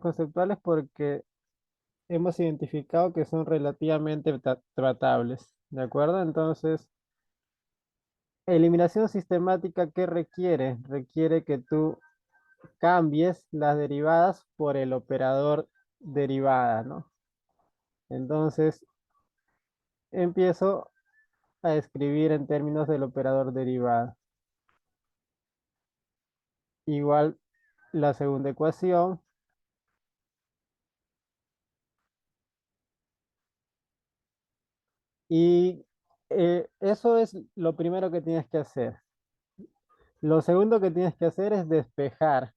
conceptuales porque hemos identificado que son relativamente tratables, ¿de acuerdo? Entonces, eliminación sistemática, ¿qué requiere? Requiere que tú cambies las derivadas por el operador derivada, ¿no? Entonces, empiezo a escribir en términos del operador derivada. Igual la segunda ecuación. Y eso es lo primero que tienes que hacer. Lo segundo que tienes que hacer es despejar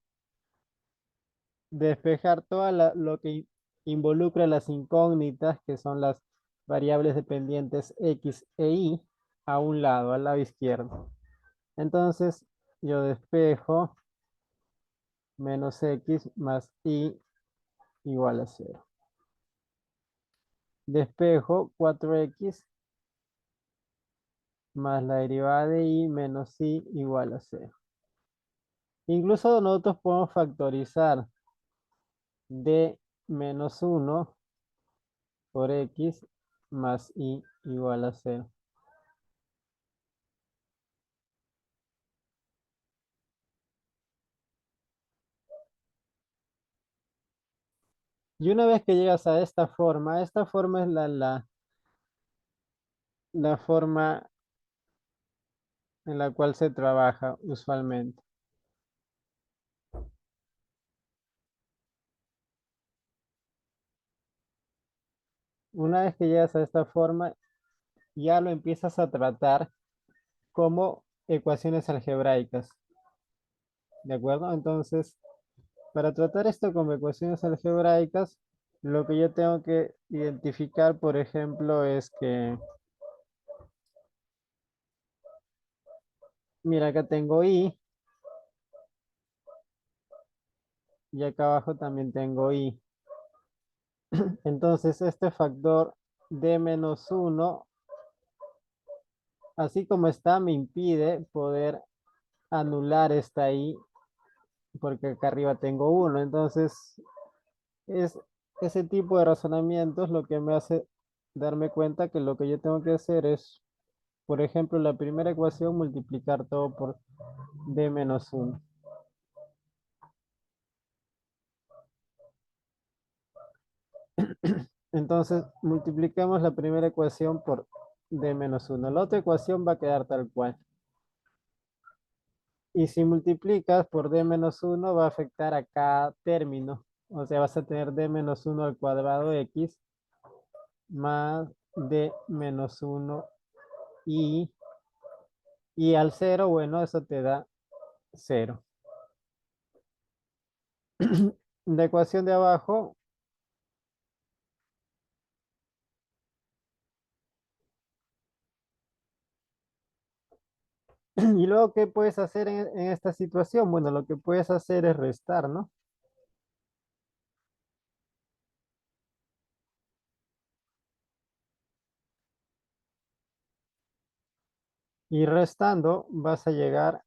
todo lo que involucra las incógnitas, que son las variables dependientes X e Y, a un lado, al lado izquierdo. Entonces, yo despejo menos X más Y igual a cero. Despejo 4X más la derivada de Y menos Y igual a cero. Incluso nosotros podemos factorizar d menos 1 por X más Y igual a cero. Y una vez que llegas a esta forma es la forma en la cual se trabaja usualmente. Una vez que llegas a esta forma, ya lo empiezas a tratar como ecuaciones algebraicas, ¿de acuerdo? Entonces, para tratar esto como ecuaciones algebraicas, lo que yo tengo que identificar, por ejemplo, es que, mira, acá tengo Y y acá abajo también tengo Y. Entonces, este factor d menos 1, así como está, me impide poder anular esta Y, porque acá arriba tengo 1. Entonces, es ese tipo de razonamientos lo que me hace darme cuenta que lo que yo tengo que hacer es, por ejemplo, la primera ecuación, multiplicar todo por d menos 1. Entonces, multiplicamos la primera ecuación por d menos 1. La otra ecuación va a quedar tal cual. Y si multiplicas por d menos 1 va a afectar a cada término. O sea, vas a tener d menos 1 al cuadrado x más d menos 1 y, y al cero, bueno, eso te da 0. La ecuación de abajo, y luego, ¿qué puedes hacer en esta situación? Bueno, lo que puedes hacer es restar, ¿no? Y restando vas a llegar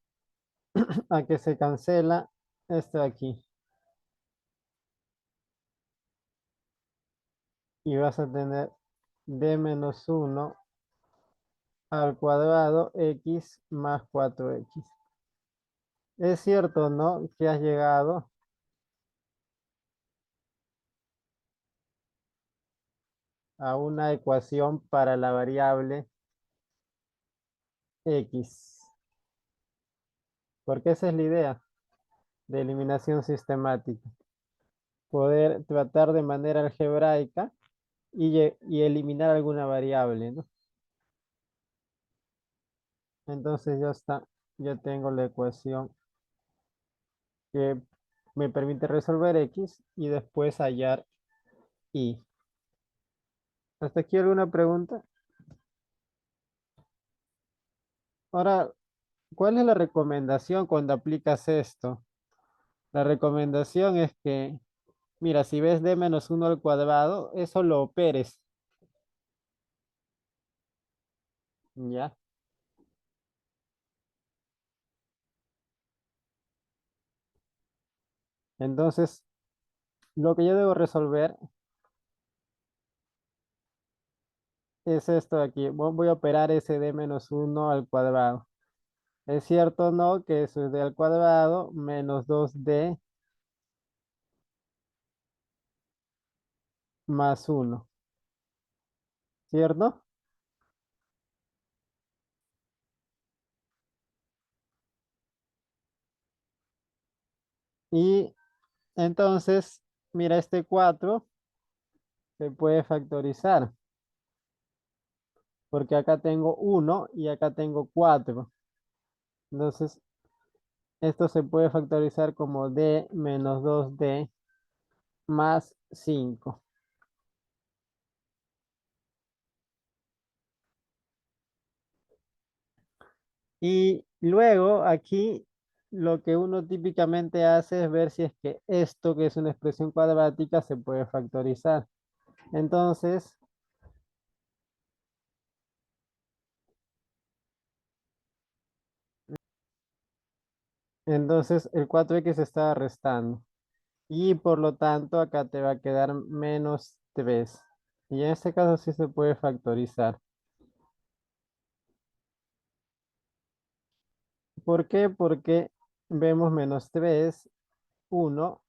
a que se cancela esto de aquí. Y vas a tener d menos 1 al cuadrado x más 4x. Es cierto, ¿no? Que has llegado a una ecuación para la variable x. Porque esa es la idea de eliminación sistemática. Poder tratar de manera algebraica y eliminar alguna variable, ¿no? Entonces ya está. Ya tengo la ecuación que me permite resolver x y después hallar y. ¿Hasta aquí alguna pregunta? Ahora, ¿cuál es la recomendación cuando aplicas esto? La recomendación es que, mira, si ves d menos 1 al cuadrado, eso lo operes, ¿ya? Entonces, Lo que yo debo resolver es esto de aquí. Voy a operar ese d menos uno al cuadrado. ¿Es cierto o no que eso es d al cuadrado menos 2d más uno? ¿Cierto? Y entonces, mira, este 4 se puede factorizar, porque acá tengo uno y acá tengo 4. Entonces, esto se puede factorizar como d menos 2d más 5. Y luego aquí lo que uno típicamente hace es ver si es que esto, que es una expresión cuadrática, se puede factorizar. Entonces, entonces el 4x está restando. Y por lo tanto acá te va a quedar menos 3. Y en este caso sí se puede factorizar. ¿Por qué? Porque vemos menos 3, 1,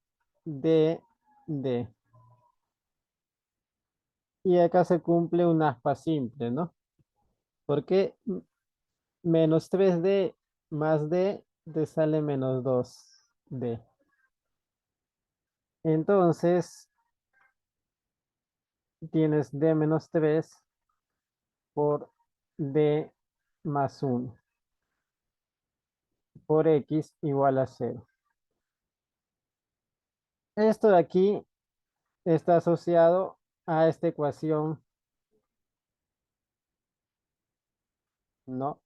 d. Y acá se cumple un aspa simple, ¿no? Porque menos 3d más d te sale menos 2d. Entonces tienes d menos 3 por d más 1 por x igual a 0. Esto de aquí está asociado a esta ecuación, ¿no?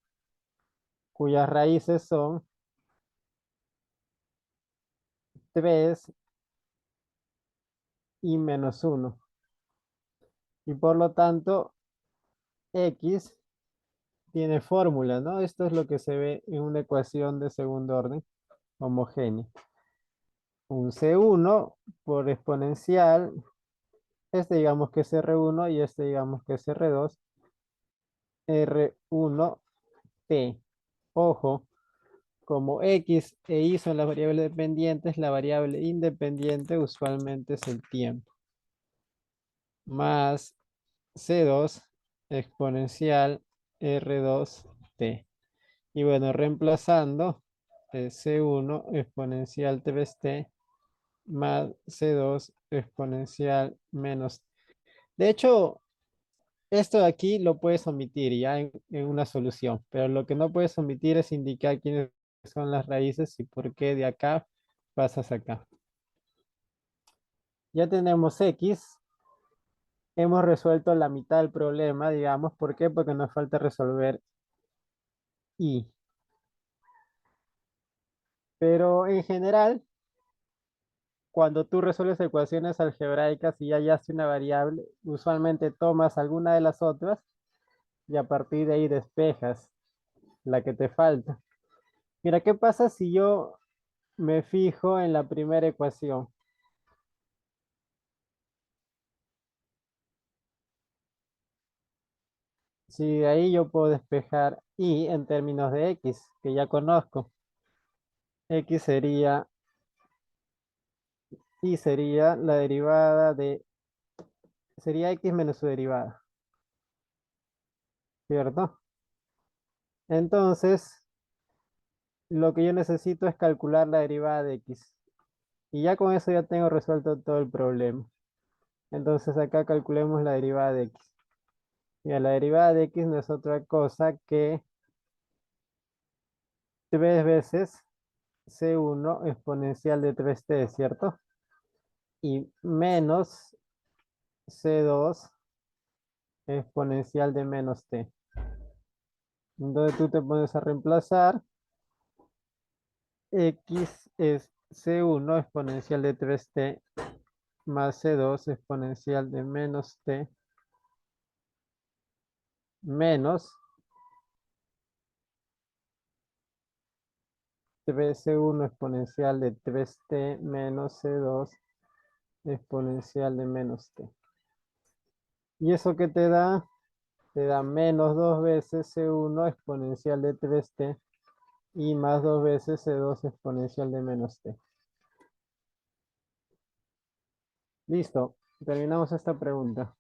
Cuyas raíces son 3 y menos 1. Y por lo tanto, x tiene fórmula, ¿no? Esto es lo que se ve en una ecuación de segundo orden homogénea. Un C1 por exponencial, este digamos que es R1 y este digamos que es R2, R1T. Ojo, como X e Y son las variables dependientes, la variable independiente usualmente es el tiempo. Más C2 exponencial R2T. Y bueno, reemplazando C1 exponencial T más C2 exponencial menos. De hecho, esto de aquí lo puedes omitir ya en una solución, pero lo que no puedes omitir es indicar quiénes son las raíces y por qué de acá pasas acá. Ya tenemos X, hemos resuelto la mitad del problema, digamos. ¿Por qué? Porque nos falta resolver Y. Pero en general, cuando tú resuelves ecuaciones algebraicas y ya hallaste una variable, usualmente tomas alguna de las otras y a partir de ahí despejas la que te falta. Mira, ¿qué pasa si yo me fijo en la primera ecuación? Si de ahí yo puedo despejar y en términos de x, que ya conozco, x sería, y sería la derivada de, sería x menos su derivada, ¿cierto? Entonces, lo que yo necesito es calcular la derivada de x. Y ya con eso ya tengo resuelto todo el problema. Entonces acá calculemos la derivada de x. Y la derivada de x no es otra cosa que 3 veces C1 exponencial de 3t, ¿cierto? Y menos C2 exponencial de menos t. Entonces tú te pones a reemplazar. X es C1 exponencial de 3t más C2 exponencial de menos t menos 3C1 exponencial de 3t menos C2 exponencial de menos t. ¿Y eso qué te da? Te da menos 2 veces C1 exponencial de 3t y más 2 veces C2 exponencial de menos t. Listo, terminamos esta pregunta.